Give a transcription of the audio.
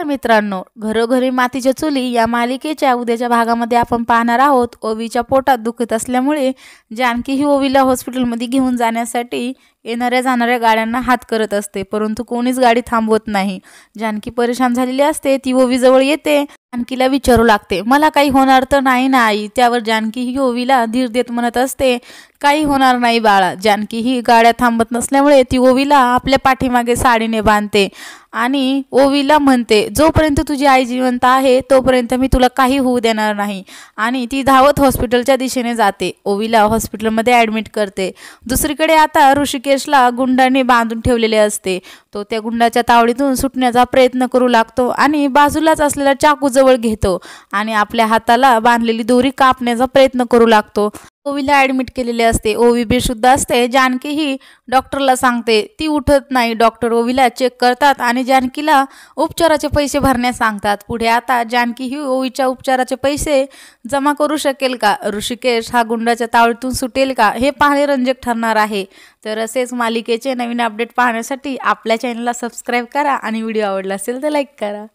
मित्रांनो, घरोघरी मातीच्या चुली या मालिकेच्या उद्याच्या भागामध्ये आपण पाहणार आहोत। ओवीच्या पोटात दुखत असल्यामुळे जानकी ही ओवीला हॉस्पिटलमध्ये घेऊन जाण्यासाठी येणाऱ्या जाणाऱ्या गाड्यांना हात करत असते, परंतु कोणीच गाडी थांबवत नाही। जानकी परेशान झालेली असते। ती ओवी जवळ येते, जानकीला विचारू लागते, मला काही होणार तर नाही ना आई? त्यावर जानकी ही ओवीला धीर देत म्हणत असते, काही होणार नाही बाळा। जानकी ही गाड्या थांबत नसल्यामुळे ती ओवीला आपल्या पाठीमागे साडीने बांधते आणि ओवीला म्हणते, जोपर्यंत तुझी आई जिवंत आहे तोपर्यंत मी तुला काही होऊ देणार नाही। आणि ती धावत हॉस्पिटलच्या दिशेने जाते, ओवीला हॉस्पिटलमध्ये ॲडमिट करते। दुसरीकडे आता ऋषिकेशला गुंडाने बांधून ठेवलेले असते। तो त्या गुंडाच्या तावडीतून सुटण्याचा प्रयत्न करू लागतो आणि बाजूलाच असलेला चाकू जवळ घेतो आणि आपल्या हाताला बांधलेली दोरी कापण्याचा प्रयत्न करू लागतो। ओवीला ॲडमिट केलेले असते, ओवी बेशुद्ध असते। जानकी ही डॉक्टरला सांगते, ती उठत नाही। डॉक्टर ओवीला चेक करतात आणि जानकीला उपचाराचे पैसे भरण्यास सांगतात। पुढे आता जानकी ही ओवीच्या उपचाराचे पैसे जमा करू शकेल का? ऋषिकेश हा गुंडाच्या तावडीतून सुटेल का? हे पाहणे रंजक ठरणार आहे। तर असेच मालिकेचे नवीन अपडेट पाहण्यासाठी आपल्या चॅनलला सबस्क्राईब करा आणि व्हिडिओ आवडला असेल तर लाईक करा।